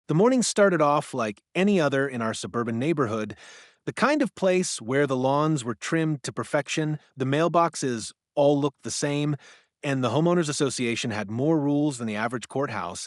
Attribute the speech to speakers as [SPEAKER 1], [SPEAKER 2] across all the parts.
[SPEAKER 1] The morning started off like any other in our suburban neighborhood, the kind of place where the lawns were trimmed to perfection, the mailboxes all looked the same, and the homeowners association had more rules than the average courthouse.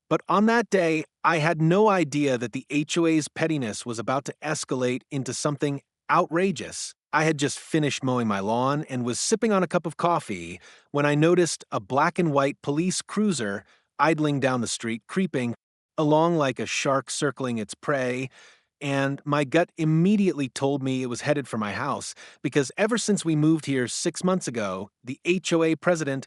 [SPEAKER 1] But on that day, I had no idea that the HOA's pettiness was about to escalate into something outrageous. I had just finished mowing my lawn and was sipping on a cup of coffee when I noticed a black and white police cruiser idling down the street, creeping along like a shark circling its prey, and my gut immediately told me it was headed for my house because ever since we moved here 6 months ago, the HOA president,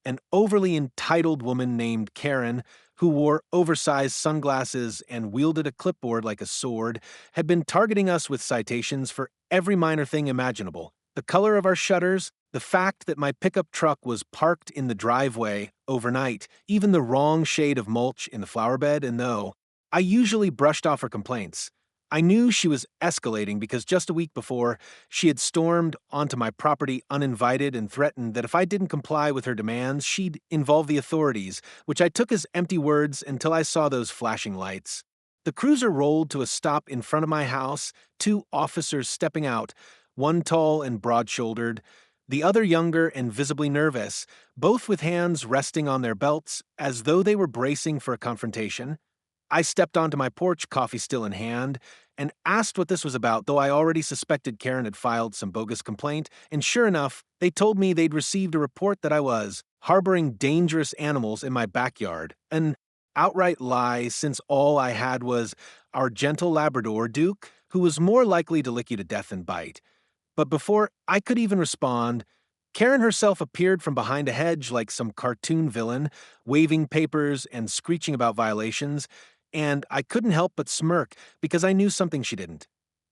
[SPEAKER 1] an overly entitled woman named Karen, who wore oversized sunglasses and wielded a clipboard like a sword, had been targeting us with citations for every minor thing imaginable. The color of our shutters, the fact that my pickup truck was parked in the driveway overnight, even the wrong shade of mulch in the flower bed, and no, I usually brushed off her complaints. I knew she was escalating because just a week before, she had stormed onto my property uninvited and threatened that if I didn't comply with her demands, she'd involve the authorities, which I took as empty words until I saw those flashing lights. The cruiser rolled to a stop in front of my house, two officers stepping out, one tall and broad-shouldered, the other younger and visibly nervous, both with hands resting on their belts as though they were bracing for a confrontation. I stepped onto my porch, coffee still in hand, and asked what this was about, though I already suspected Karen had filed some bogus complaint, and sure enough, they told me they'd received a report that I was harboring dangerous animals in my backyard. An outright lie, since all I had was our gentle Labrador, Duke, who was more likely to lick you to death than bite. But before I could even respond, Karen herself appeared from behind a hedge like some cartoon villain, waving papers and screeching about violations, and I couldn't help but smirk because I knew something she didn't.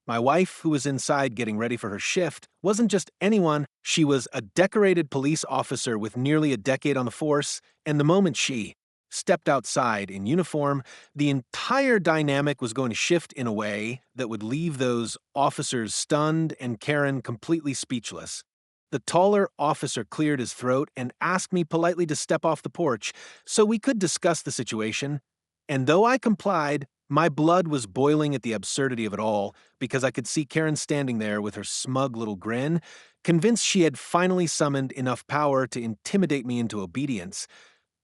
[SPEAKER 1] My wife, who was inside getting ready for her shift, wasn't just anyone, she was a decorated police officer with nearly a decade on the force, and the moment she stepped outside in uniform, the entire dynamic was going to shift in a way that would leave those officers stunned and Karen completely speechless. The taller officer cleared his throat and asked me politely to step off the porch so we could discuss the situation, and though I complied, my blood was boiling at the absurdity of it all because I could see Karen standing there with her smug little grin, convinced she had finally summoned enough power to intimidate me into obedience.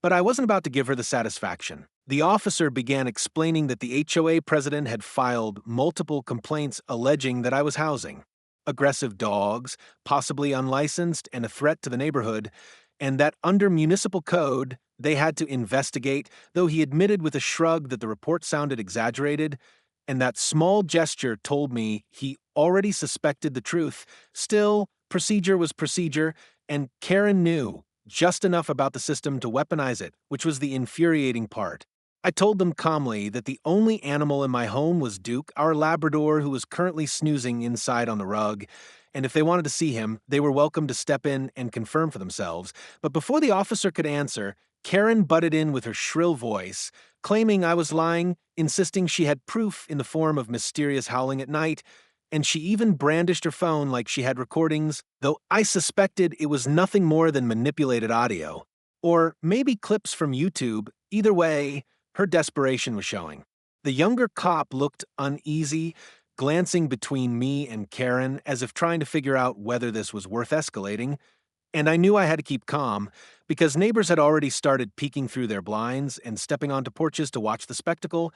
[SPEAKER 1] But I wasn't about to give her the satisfaction. The officer began explaining that the HOA president had filed multiple complaints alleging that I was housing aggressive dogs, possibly unlicensed, and a threat to the neighborhood, and that under municipal code, they had to investigate, though he admitted with a shrug that the report sounded exaggerated, and that small gesture told me he already suspected the truth. Still, procedure was procedure, and Karen knew just enough about the system to weaponize it, which was the infuriating part. I told them calmly that the only animal in my home was Duke, our Labrador, who was currently snoozing inside on the rug, and if they wanted to see him, they were welcome to step in and confirm for themselves. But before the officer could answer, Karen butted in with her shrill voice, claiming I was lying, insisting she had proof in the form of mysterious howling at night, and she even brandished her phone like she had recordings, though I suspected it was nothing more than manipulated audio. Or maybe clips from YouTube. Either way, her desperation was showing. The younger cop looked uneasy, glancing between me and Karen as if trying to figure out whether this was worth escalating, and I knew I had to keep calm because neighbors had already started peeking through their blinds and stepping onto porches to watch the spectacle,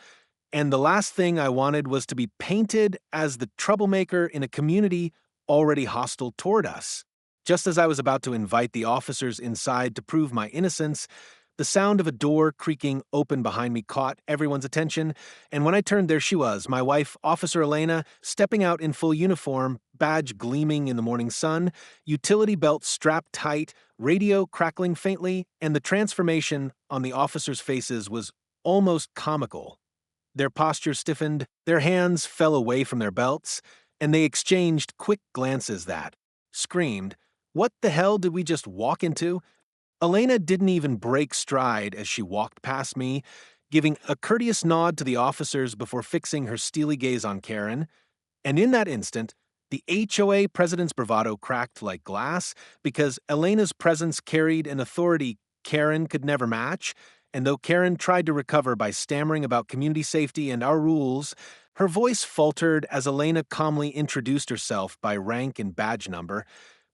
[SPEAKER 1] and the last thing I wanted was to be painted as the troublemaker in a community already hostile toward us. Just as I was about to invite the officers inside to prove my innocence, the sound of a door creaking open behind me caught everyone's attention, and when I turned, there she was, my wife, Officer Elena, stepping out in full uniform, badge gleaming in the morning sun, utility belt strapped tight, radio crackling faintly, and the transformation on the officers' faces was almost comical. Their posture stiffened, their hands fell away from their belts, and they exchanged quick glances that screamed, "What the hell did we just walk into?" Elena didn't even break stride as she walked past me, giving a courteous nod to the officers before fixing her steely gaze on Karen, and in that instant, the HOA president's bravado cracked like glass because Elena's presence carried an authority Karen could never match, and though Karen tried to recover by stammering about community safety and our rules, her voice faltered as Elena calmly introduced herself by rank and badge number,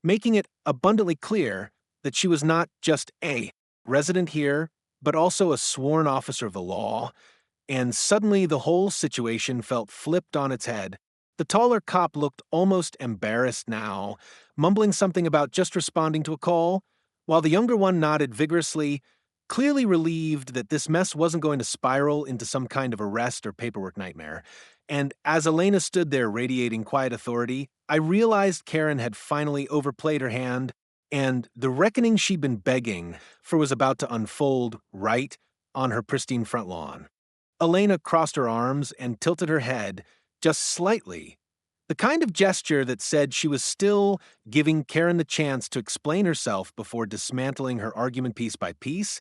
[SPEAKER 1] making it abundantly clear that she was not just a resident here, but also a sworn officer of the law. And suddenly the whole situation felt flipped on its head. The taller cop looked almost embarrassed now, mumbling something about just responding to a call, while the younger one nodded vigorously, clearly relieved that this mess wasn't going to spiral into some kind of arrest or paperwork nightmare. And as Elena stood there radiating quiet authority, I realized Karen had finally overplayed her hand, and the reckoning she'd been begging for was about to unfold right on her pristine front lawn. Elena crossed her arms and tilted her head just slightly, the kind of gesture that said she was still giving Karen the chance to explain herself before dismantling her argument piece by piece,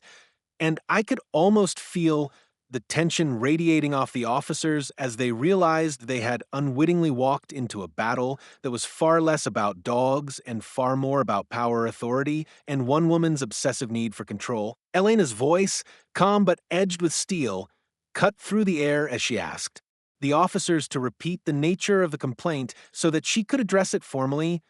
[SPEAKER 1] and I could almost feel the tension radiating off the officers as they realized they had unwittingly walked into a battle that was far less about dogs and far more about power, authority, and one woman's obsessive need for control. Elena's voice, calm but edged with steel, cut through the air as she asked the officers to repeat the nature of the complaint so that she could address it formally,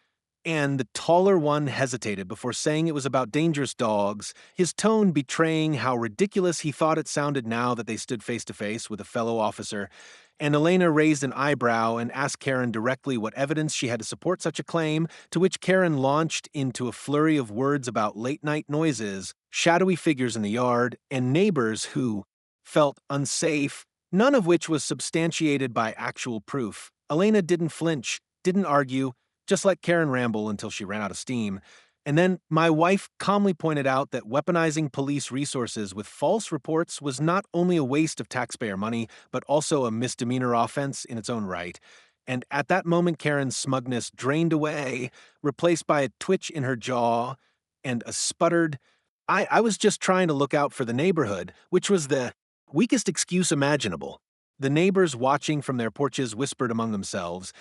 [SPEAKER 1] and the taller one hesitated before saying it was about dangerous dogs, his tone betraying how ridiculous he thought it sounded now that they stood face to face with a fellow officer. And Elena raised an eyebrow and asked Karen directly what evidence she had to support such a claim, to which Karen launched into a flurry of words about late-night noises, shadowy figures in the yard, and neighbors who felt unsafe, none of which was substantiated by actual proof. Elena didn't flinch, didn't argue, just let Karen ramble until she ran out of steam. And then my wife calmly pointed out that weaponizing police resources with false reports was not only a waste of taxpayer money, but also a misdemeanor offense in its own right. And at that moment, Karen's smugness drained away, replaced by a twitch in her jaw and a sputtered, I was just trying to look out for the neighborhood, which was the weakest excuse imaginable. The neighbors watching from their porches whispered among themselves,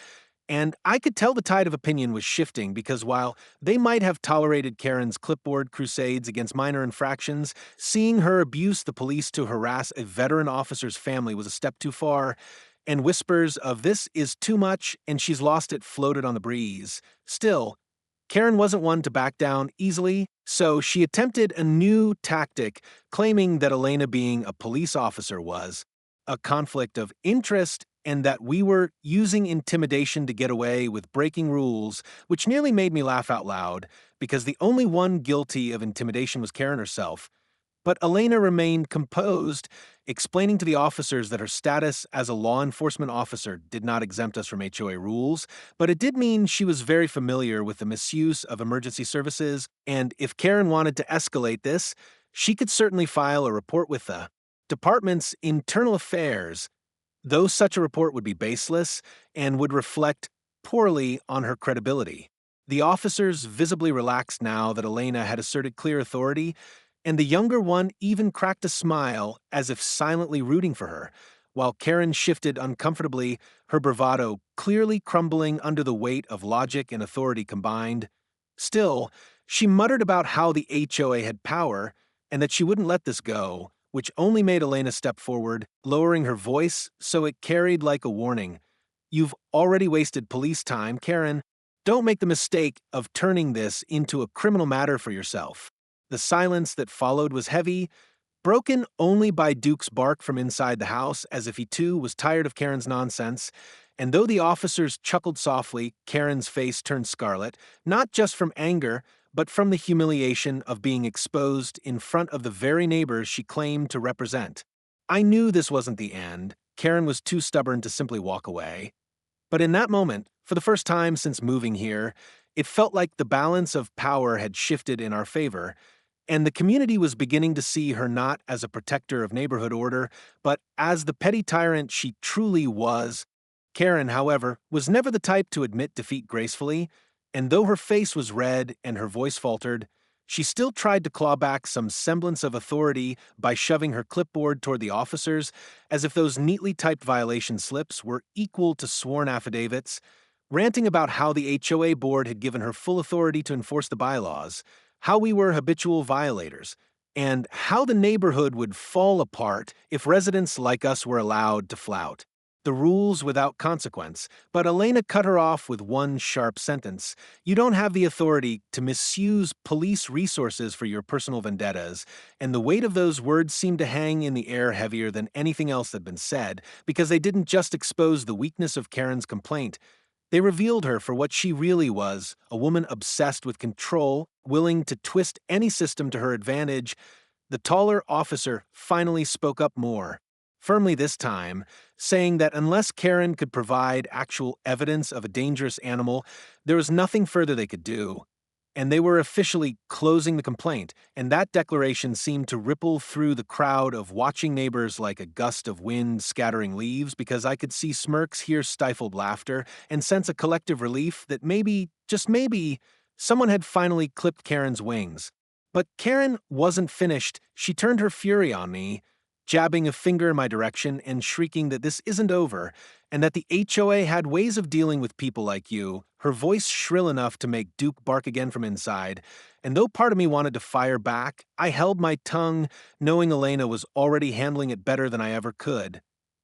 [SPEAKER 1] and I could tell the tide of opinion was shifting because while they might have tolerated Karen's clipboard crusades against minor infractions, seeing her abuse the police to harass a veteran officer's family was a step too far, and whispers of "this is too much" and "she's lost it" floated on the breeze. Still, Karen wasn't one to back down easily, so she attempted a new tactic, claiming that Elena being a police officer was a conflict of interest and that we were using intimidation to get away with breaking rules, which nearly made me laugh out loud, because the only one guilty of intimidation was Karen herself. But Elena remained composed, explaining to the officers that her status as a law enforcement officer did not exempt us from HOA rules, but it did mean she was very familiar with the misuse of emergency services, and if Karen wanted to escalate this, she could certainly file a report with the department's internal affairs, though such a report would be baseless and would reflect poorly on her credibility. The officers visibly relaxed now that Elena had asserted clear authority, and the younger one even cracked a smile as if silently rooting for her, while Karen shifted uncomfortably, her bravado clearly crumbling under the weight of logic and authority combined. Still, she muttered about how the HOA had power and that she wouldn't let this go, which only made Elena step forward, lowering her voice so it carried like a warning. "You've already wasted police time, Karen. Don't make the mistake of turning this into a criminal matter for yourself." The silence that followed was heavy, broken only by Duke's bark from inside the house as if he too was tired of Karen's nonsense, and though the officers chuckled softly, Karen's face turned scarlet, not just from anger, but from the humiliation of being exposed in front of the very neighbors she claimed to represent. I knew this wasn't the end. Karen was too stubborn to simply walk away. But in that moment, for the first time since moving here, it felt like the balance of power had shifted in our favor, and the community was beginning to see her not as a protector of neighborhood order, but as the petty tyrant she truly was. Karen, however, was never the type to admit defeat gracefully, and though her face was red and her voice faltered, she still tried to claw back some semblance of authority by shoving her clipboard toward the officers, as if those neatly typed violation slips were equal to sworn affidavits, ranting about how the HOA board had given her full authority to enforce the bylaws, how we were habitual violators, and how the neighborhood would fall apart if residents like us were allowed to flout the rules without consequence. But Elena cut her off with one sharp sentence. You don't have the authority to misuse police resources for your personal vendettas, and the weight of those words seemed to hang in the air heavier than anything else that had been said, because they didn't just expose the weakness of Karen's complaint. They revealed her for what she really was, a woman obsessed with control, willing to twist any system to her advantage. The taller officer finally spoke up more, firmly this time, saying that unless Karen could provide actual evidence of a dangerous animal, there was nothing further they could do. And they were officially closing the complaint, and that declaration seemed to ripple through the crowd of watching neighbors like a gust of wind scattering leaves, because I could see smirks, hear stifled laughter, and sense a collective relief that maybe, just maybe, someone had finally clipped Karen's wings. But Karen wasn't finished. She turned her fury on me, jabbing a finger in my direction and shrieking that this isn't over, and that the HOA had ways of dealing with people like you, her voice shrill enough to make Duke bark again from inside. And though part of me wanted to fire back, I held my tongue, knowing Elena was already handling it better than I ever could.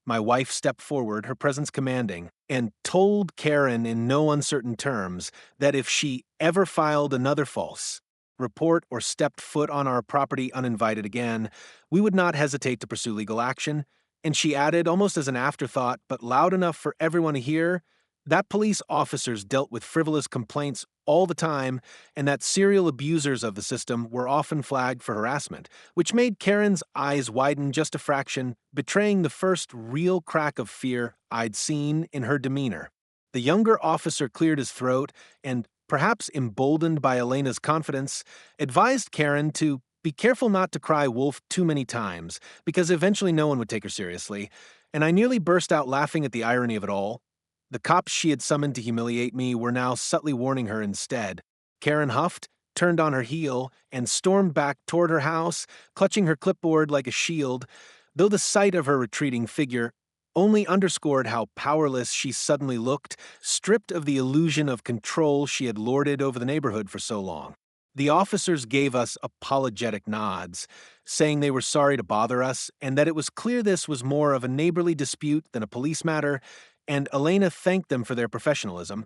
[SPEAKER 1] My wife stepped forward, her presence commanding, and told Karen in no uncertain terms that if she ever filed another false report or stepped foot on our property uninvited again, we would not hesitate to pursue legal action. And she added, almost as an afterthought, but loud enough for everyone to hear, that police officers dealt with frivolous complaints all the time, and that serial abusers of the system were often flagged for harassment, which made Karen's eyes widen just a fraction, betraying the first real crack of fear I'd seen in her demeanor. The younger officer cleared his throat and, perhaps emboldened by Elena's confidence, advised Karen to be careful not to cry wolf too many times, because eventually no one would take her seriously, and I nearly burst out laughing at the irony of it all. The cops she had summoned to humiliate me were now subtly warning her instead. Karen huffed, turned on her heel, and stormed back toward her house, clutching her clipboard like a shield, though the sight of her retreating figure only underscored how powerless she suddenly looked, stripped of the illusion of control she had lorded over the neighborhood for so long. The officers gave us apologetic nods, saying they were sorry to bother us and that it was clear this was more of a neighborly dispute than a police matter, and Elena thanked them for their professionalism,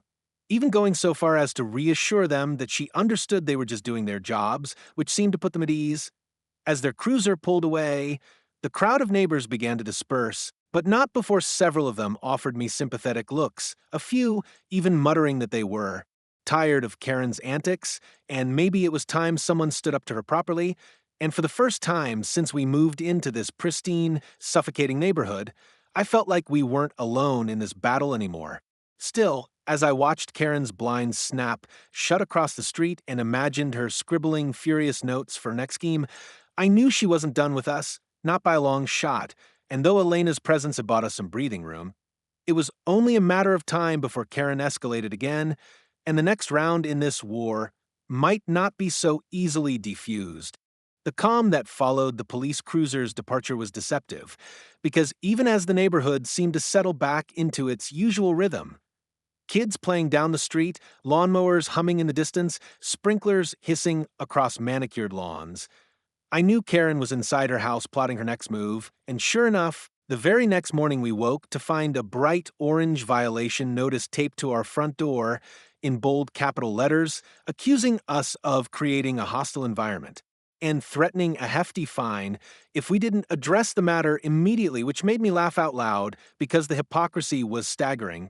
[SPEAKER 1] even going so far as to reassure them that she understood they were just doing their jobs, which seemed to put them at ease. As their cruiser pulled away, the crowd of neighbors began to disperse, but not before several of them offered me sympathetic looks, a few even muttering that they were tired of Karen's antics, and maybe it was time someone stood up to her properly. And for the first time since we moved into this pristine, suffocating neighborhood, I felt like we weren't alone in this battle anymore. Still, as I watched Karen's blind snap shut across the street and imagined her scribbling furious notes for next scheme, I knew she wasn't done with us, not by a long shot, and though Elena's presence had bought us some breathing room, it was only a matter of time before Karen escalated again, and the next round in this war might not be so easily defused. The calm that followed the police cruiser's departure was deceptive, because even as the neighborhood seemed to settle back into its usual rhythm, kids playing down the street, lawnmowers humming in the distance, sprinklers hissing across manicured lawns, I knew Karen was inside her house plotting her next move, and sure enough, the very next morning we woke to find a bright orange violation notice taped to our front door in bold capital letters, accusing us of creating a hostile environment and threatening a hefty fine if we didn't address the matter immediately, which made me laugh out loud because the hypocrisy was staggering.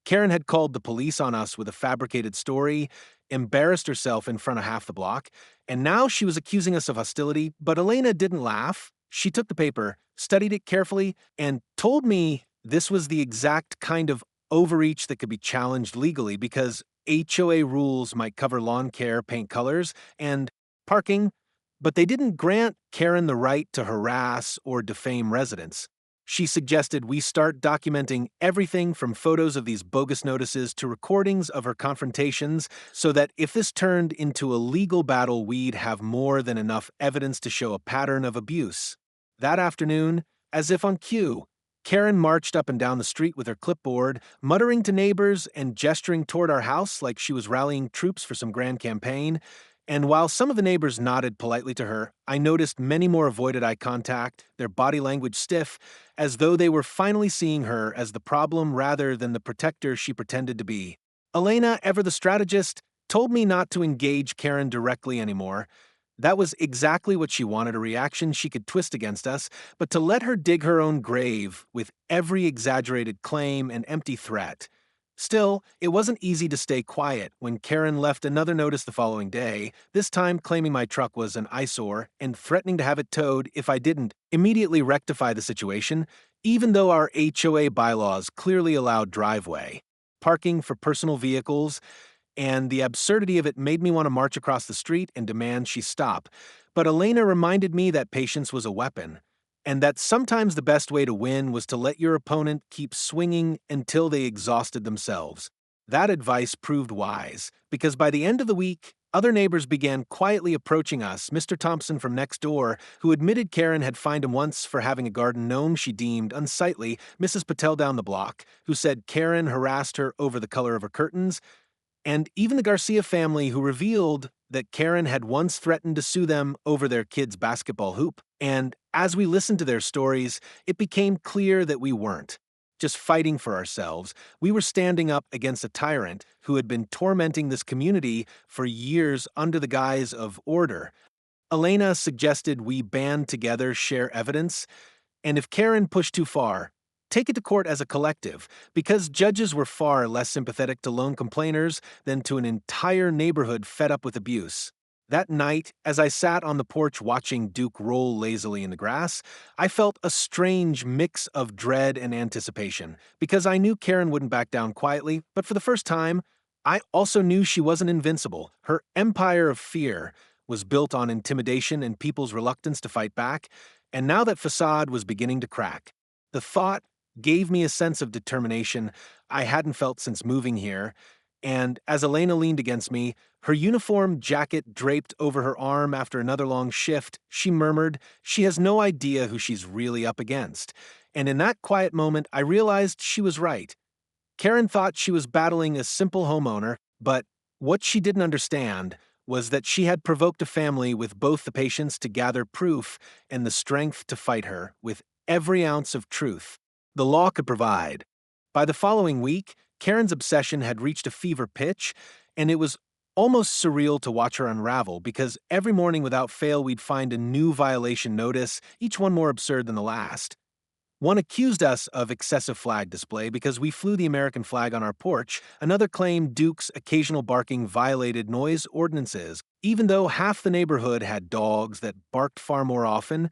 [SPEAKER 1] Karen had called the police on us with a fabricated story, embarrassed herself in front of half the block, and now she was accusing us of hostility, but Elena didn't laugh. She took the paper, studied it carefully, and told me this was the exact kind of overreach that could be challenged legally because HOA rules might cover lawn care, paint colors, and parking, but they didn't grant Karen the right to harass or defame residents. She suggested we start documenting everything from photos of these bogus notices to recordings of her confrontations so that if this turned into a legal battle, we'd have more than enough evidence to show a pattern of abuse. That afternoon, as if on cue, Karen marched up and down the street with her clipboard, muttering to neighbors and gesturing toward our house like she was rallying troops for some grand campaign, And while some of the neighbors nodded politely to her, I noticed many more avoided eye contact, their body language stiff, as though they were finally seeing her as the problem rather than the protector she pretended to be. Elena, ever the strategist, told me not to engage Karen directly anymore. That was exactly what she wanted, a reaction she could twist against us, but to let her dig her own grave with every exaggerated claim and empty threat. Still, it wasn't easy to stay quiet when Karen left another notice the following day, this time claiming my truck was an eyesore and threatening to have it towed if I didn't immediately rectify the situation, even though our HOA bylaws clearly allowed driveway. Parking for personal vehicles, and the absurdity of it made me want to march across the street and demand she stop. But Elena reminded me that patience was a weapon, and that sometimes the best way to win was to let your opponent keep swinging until they exhausted themselves. That advice proved wise, because by the end of the week, other neighbors began quietly approaching us, Mr. Thompson from next door, who admitted Karen had fined him once for having a garden gnome she deemed unsightly, Mrs. Patel down the block, who said Karen harassed her over the color of her curtains, and even the Garcia family, who revealed that Karen had once threatened to sue them over their kid's basketball hoop. And as we listened to their stories, it became clear that we weren't just fighting for ourselves. We were standing up against a tyrant who had been tormenting this community for years under the guise of order. Elena suggested we band together, share evidence, and if Karen pushed too far, take it to court as a collective, because judges were far less sympathetic to lone complainers than to an entire neighborhood fed up with abuse. That night, as I sat on the porch watching Duke roll lazily in the grass, I felt a strange mix of dread and anticipation, because I knew Karen wouldn't back down quietly, but for the first time, I also knew she wasn't invincible. Her empire of fear was built on intimidation and people's reluctance to fight back, and now that facade was beginning to crack. The thought gave me a sense of determination I hadn't felt since moving here, and as Elena leaned against me, her uniform jacket draped over her arm after another long shift, she murmured, "She has no idea who she's really up against." And in that quiet moment, I realized she was right. Karen thought she was battling a simple homeowner, but what she didn't understand was that she had provoked a family with both the patience to gather proof and the strength to fight her with every ounce of truth the law could provide. By the following week, Karen's obsession had reached a fever pitch, and it was almost surreal to watch her unravel because every morning without fail we'd find a new violation notice, each one more absurd than the last. One accused us of excessive flag display because we flew the American flag on our porch. Another claimed Duke's occasional barking violated noise ordinances, even though half the neighborhood had dogs that barked far more often.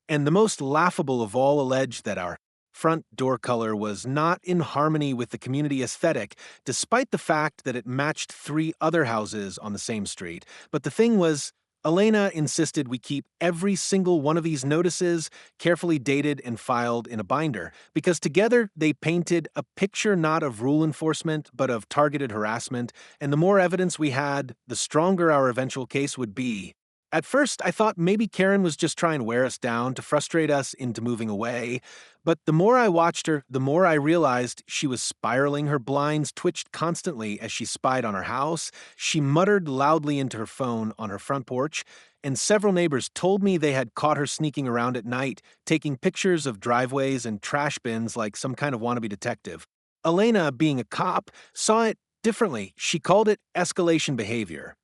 [SPEAKER 1] And the most laughable of all alleged that our front door color was not in harmony with the community aesthetic, despite the fact that it matched 3 other houses on the same street. But the thing was, Elena insisted we keep every single one of these notices carefully dated and filed in a binder, because together they painted a picture not of rule enforcement, but of targeted harassment, and the more evidence we had, the stronger our eventual case would be. At first, I thought maybe Karen was just trying to wear us down to frustrate us into moving away, but the more I watched her, the more I realized she was spiraling. Her blinds twitched constantly as she spied on our house. She muttered loudly into her phone on her front porch, and several neighbors told me they had caught her sneaking around at night, taking pictures of driveways and trash bins like some kind of wannabe detective. Elena, being a cop, saw it differently. She called it escalation behavior,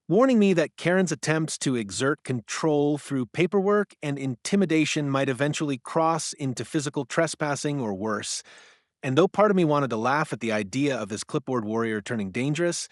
[SPEAKER 1] warning me that Karen's attempts to exert control through paperwork and intimidation might eventually cross into physical trespassing or worse. And though part of me wanted to laugh at the idea of this clipboard warrior turning dangerous,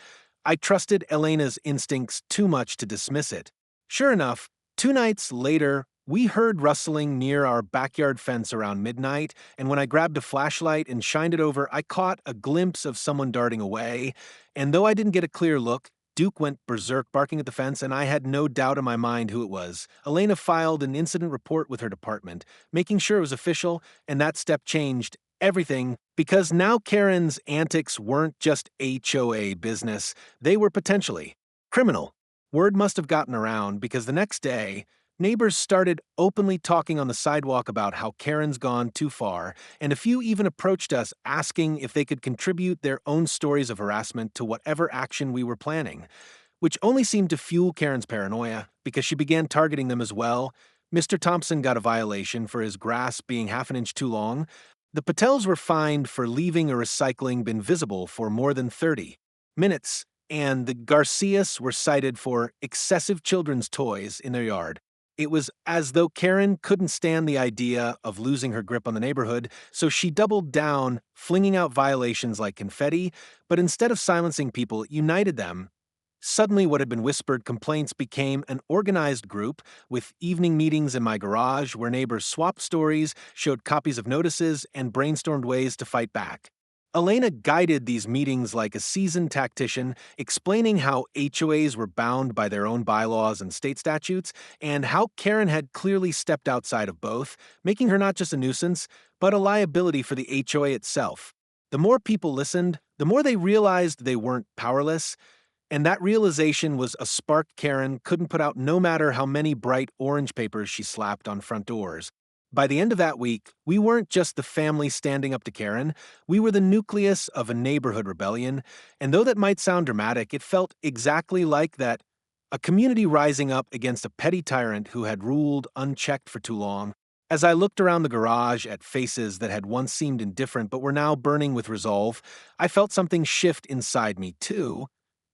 [SPEAKER 1] I trusted Elena's instincts too much to dismiss it. Sure enough, 2 nights later, we heard rustling near our backyard fence around midnight, and when I grabbed a flashlight and shined it over, I caught a glimpse of someone darting away. And though I didn't get a clear look, Duke went berserk barking at the fence, and I had no doubt in my mind who it was. Elena filed an incident report with her department, making sure it was official, and that step changed everything because now Karen's antics weren't just HOA business, they were potentially criminal. Word must have gotten around because the next day, neighbors started openly talking on the sidewalk about how Karen's gone too far, and a few even approached us asking if they could contribute their own stories of harassment to whatever action we were planning. which only seemed to fuel Karen's paranoia because she began targeting them as well. Mr. Thompson got a violation for his grass being half an inch too long. The Patels were fined for leaving a recycling bin visible for more than 30 minutes, and the Garcias were cited for excessive children's toys in their yard. It was as though Karen couldn't stand the idea of losing her grip on the neighborhood, so she doubled down, flinging out violations like confetti, but instead of silencing people, it united them. Suddenly, what had been whispered complaints became an organized group, with evening meetings in my garage where neighbors swapped stories, showed copies of notices, and brainstormed ways to fight back. Elena guided these meetings like a seasoned tactician, explaining how HOAs were bound by their own bylaws and state statutes, and how Karen had clearly stepped outside of both, making her not just a nuisance, but a liability for the HOA itself. The more people listened, the more they realized they weren't powerless, and that realization was a spark Karen couldn't put out no matter how many bright orange papers she slapped on front doors. By the end of that week, we weren't just the family standing up to Karen, we were the nucleus of a neighborhood rebellion, and though that might sound dramatic, it felt exactly like that, a community rising up against a petty tyrant who had ruled unchecked for too long. As I looked around the garage at faces that had once seemed indifferent but were now burning with resolve, I felt something shift inside me, too.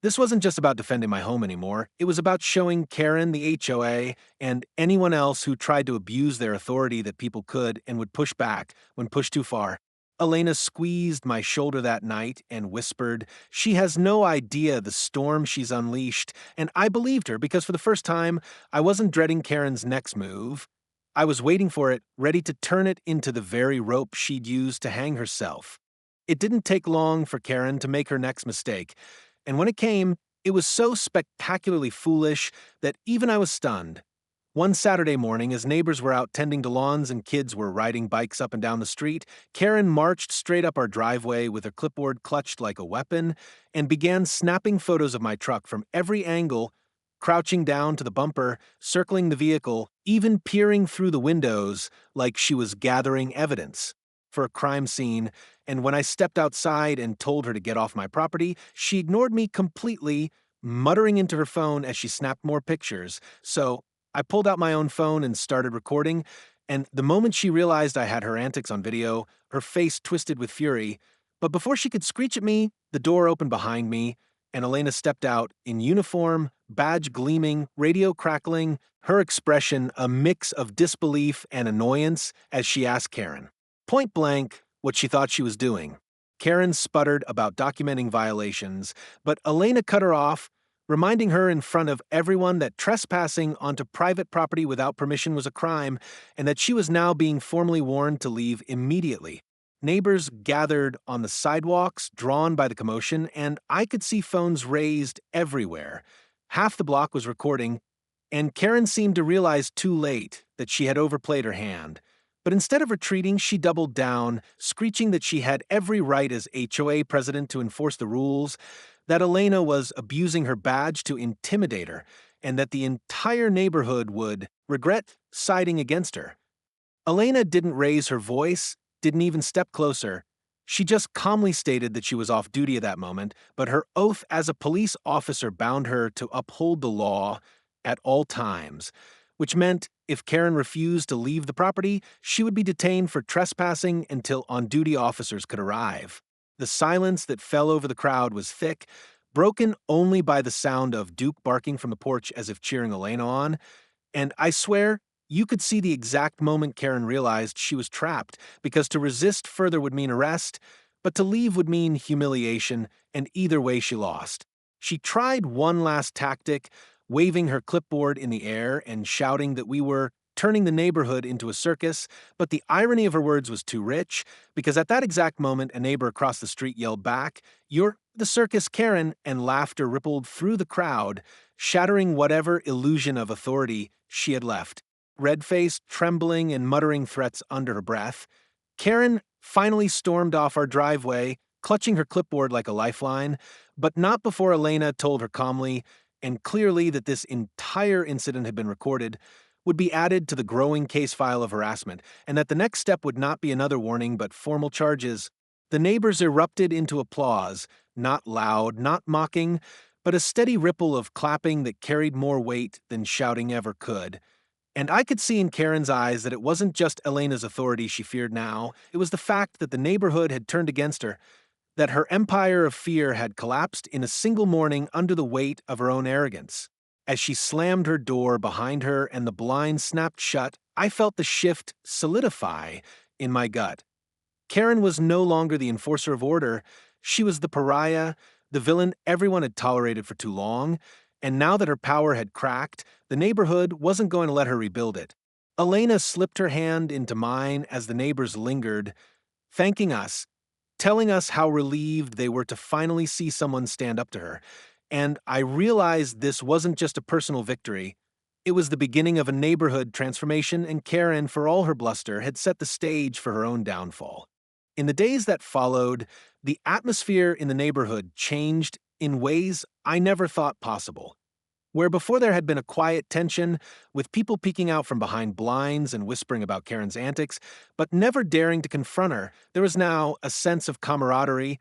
[SPEAKER 1] This wasn't just about defending my home anymore, it was about showing Karen, the HOA, and anyone else who tried to abuse their authority that people could and would push back when pushed too far. Elena squeezed my shoulder that night and whispered, "She has no idea the storm she's unleashed," and I believed her because for the first time, I wasn't dreading Karen's next move. I was waiting for it, ready to turn it into the very rope she'd use to hang herself. It didn't take long for Karen to make her next mistake. And when it came, it was so spectacularly foolish that even I was stunned. One Saturday morning, as neighbors were out tending to lawns and kids were riding bikes up and down the street, Karen marched straight up our driveway with her clipboard clutched like a weapon and began snapping photos of my truck from every angle, crouching down to the bumper, circling the vehicle, even peering through the windows like she was gathering evidence for a crime scene, and when I stepped outside and told her to get off my property, she ignored me completely, muttering into her phone as she snapped more pictures. So I pulled out my own phone and started recording, and the moment she realized I had her antics on video, her face twisted with fury. But before she could screech at me, the door opened behind me, and Elena stepped out in uniform, badge gleaming, radio crackling, her expression a mix of disbelief and annoyance as she asked Karen, point blank, what she thought she was doing. Karen sputtered about documenting violations, but Elena cut her off, reminding her in front of everyone that trespassing onto private property without permission was a crime and that she was now being formally warned to leave immediately. Neighbors gathered on the sidewalks, drawn by the commotion, and I could see phones raised everywhere. Half the block was recording, and Karen seemed to realize too late that she had overplayed her hand. But instead of retreating, she doubled down, screeching that she had every right as HOA president to enforce the rules, that Elena was abusing her badge to intimidate her, and that the entire neighborhood would regret siding against her. Elena didn't raise her voice, didn't even step closer. She just calmly stated that she was off duty at that moment, but her oath as a police officer bound her to uphold the law at all times, which meant if Karen refused to leave the property, she would be detained for trespassing until on-duty officers could arrive. The silence that fell over the crowd was thick, broken only by the sound of Duke barking from the porch as if cheering Elena on, and I swear, you could see the exact moment Karen realized she was trapped, because to resist further would mean arrest, but to leave would mean humiliation, and either way she lost. She tried one last tactic, waving her clipboard in the air and shouting that we were turning the neighborhood into a circus, but the irony of her words was too rich, because at that exact moment a neighbor across the street yelled back, "You're the circus, Karen," and laughter rippled through the crowd, shattering whatever illusion of authority she had left. Red-faced, trembling, and muttering threats under her breath, Karen finally stormed off our driveway, clutching her clipboard like a lifeline, but not before Elena told her calmly and clearly that this entire incident had been recorded, would be added to the growing case file of harassment, and that the next step would not be another warning but formal charges. The neighbors erupted into applause, not loud, not mocking, but a steady ripple of clapping that carried more weight than shouting ever could. And I could see in Karen's eyes that it wasn't just Elena's authority she feared now, it was the fact that the neighborhood had turned against her, that her empire of fear had collapsed in a single morning under the weight of her own arrogance. As she slammed her door behind her and the blind snapped shut, I felt the shift solidify in my gut. Karen was no longer the enforcer of order. She was the pariah, the villain everyone had tolerated for too long, and now that her power had cracked, the neighborhood wasn't going to let her rebuild it. Elena slipped her hand into mine as the neighbors lingered, thanking us, telling us how relieved they were to finally see someone stand up to her. And I realized this wasn't just a personal victory. It was the beginning of a neighborhood transformation, and Karen, for all her bluster, had set the stage for her own downfall. In the days that followed, the atmosphere in the neighborhood changed in ways I never thought possible. Where before there had been a quiet tension, with people peeking out from behind blinds and whispering about Karen's antics, but never daring to confront her, there was now a sense of camaraderie,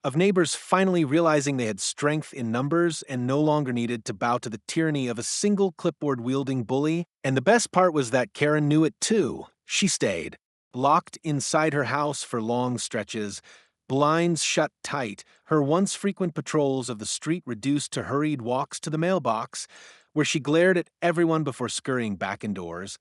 [SPEAKER 1] of neighbors finally realizing they had strength in numbers and no longer needed to bow to the tyranny of a single clipboard-wielding bully. And the best part was that Karen knew it too. She stayed, locked inside her house for long stretches, blinds shut tight, her once frequent patrols of the street reduced to hurried walks to the mailbox, where she glared at everyone before scurrying back indoors.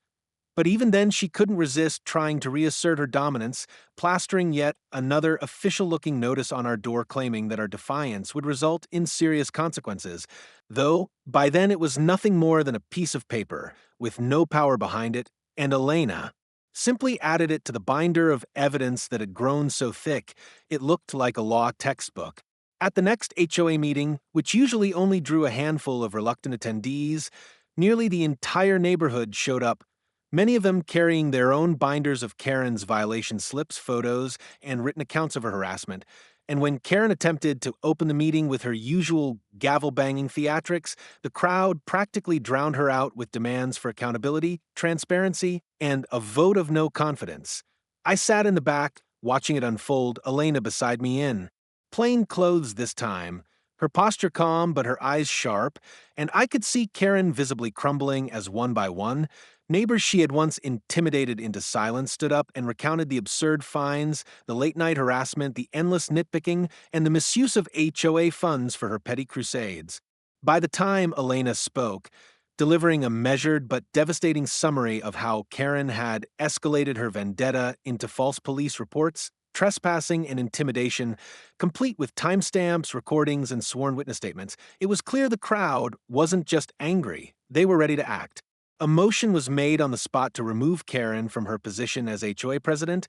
[SPEAKER 1] But even then, she couldn't resist trying to reassert her dominance, plastering yet another official-looking notice on our door claiming that our defiance would result in serious consequences, though by then it was nothing more than a piece of paper, with no power behind it, and Elena simply added it to the binder of evidence that had grown so thick it looked like a law textbook. At the next HOA meeting, which usually only drew a handful of reluctant attendees, nearly the entire neighborhood showed up, many of them carrying their own binders of Karen's violation slips, photos, and written accounts of her harassment. And when Karen attempted to open the meeting with her usual gavel-banging theatrics, the crowd practically drowned her out with demands for accountability, transparency, and a vote of no confidence. I sat in the back, watching it unfold, Elena beside me in plain clothes this time, her posture calm but her eyes sharp, and I could see Karen visibly crumbling as one by one, neighbors she had once intimidated into silence stood up and recounted the absurd fines, the late-night harassment, the endless nitpicking, and the misuse of HOA funds for her petty crusades. By the time Elena spoke, delivering a measured but devastating summary of how Karen had escalated her vendetta into false police reports, trespassing, and intimidation, complete with timestamps, recordings, and sworn witness statements, it was clear the crowd wasn't just angry, they were ready to act. A motion was made on the spot to remove Karen from her position as HOA president,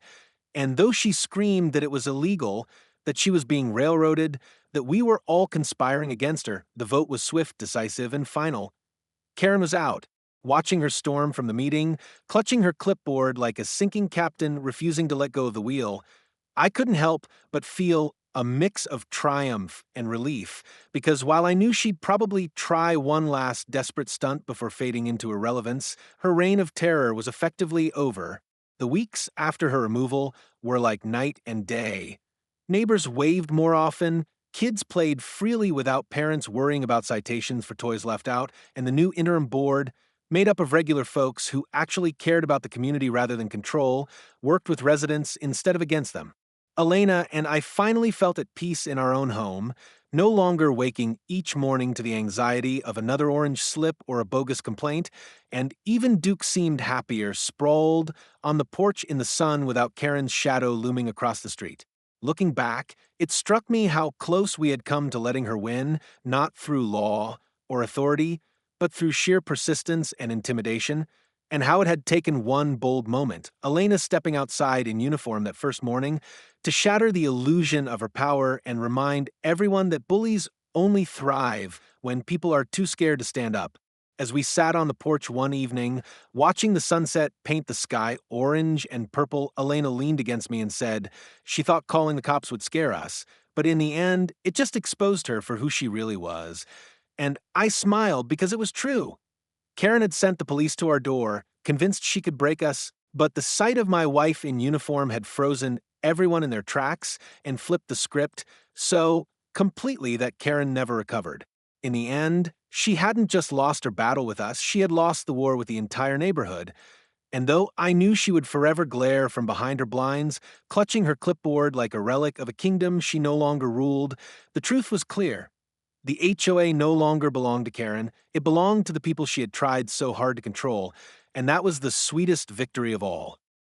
[SPEAKER 1] and though she screamed that it was illegal, that she was being railroaded, that we were all conspiring against her, the vote was swift, decisive, and final. Karen was out, watching her storm from the meeting, clutching her clipboard like a sinking captain refusing to let go of the wheel. I couldn't help but feel a mix of triumph and relief, because while I knew she'd probably try one last desperate stunt before fading into irrelevance, her reign of terror was effectively over. The weeks after her removal were like night and day. Neighbors waved more often, kids played freely without parents worrying about citations for toys left out, and the new interim board, made up of regular folks who actually cared about the community rather than control, worked with residents instead of against them. Elena and I finally felt at peace in our own home, no longer waking each morning to the anxiety of another orange slip or a bogus complaint, and even Duke seemed happier, sprawled on the porch in the sun without Karen's shadow looming across the street. Looking back, it struck me how close we had come to letting her win, not through law or authority, but through sheer persistence and intimidation, and how it had taken one bold moment, Elena stepping outside in uniform that first morning, to shatter the illusion of her power and remind everyone that bullies only thrive when people are too scared to stand up. As we sat on the porch one evening, watching the sunset paint the sky orange and purple, Elena leaned against me and said she thought calling the cops would scare us, but in the end, it just exposed her for who she really was. And I smiled because it was true. Karen had sent the police to our door, convinced she could break us, but the sight of my wife in uniform had frozen everyone in their tracks and flipped the script so completely that Karen never recovered. In the end, she hadn't just lost her battle with us, she had lost the war with the entire neighborhood. And though I knew she would forever glare from behind her blinds, clutching her clipboard like a relic of a kingdom she no longer ruled, the truth was clear. The HOA no longer belonged to Karen, it belonged to the people she had tried so hard to control, and that was the sweetest victory of all.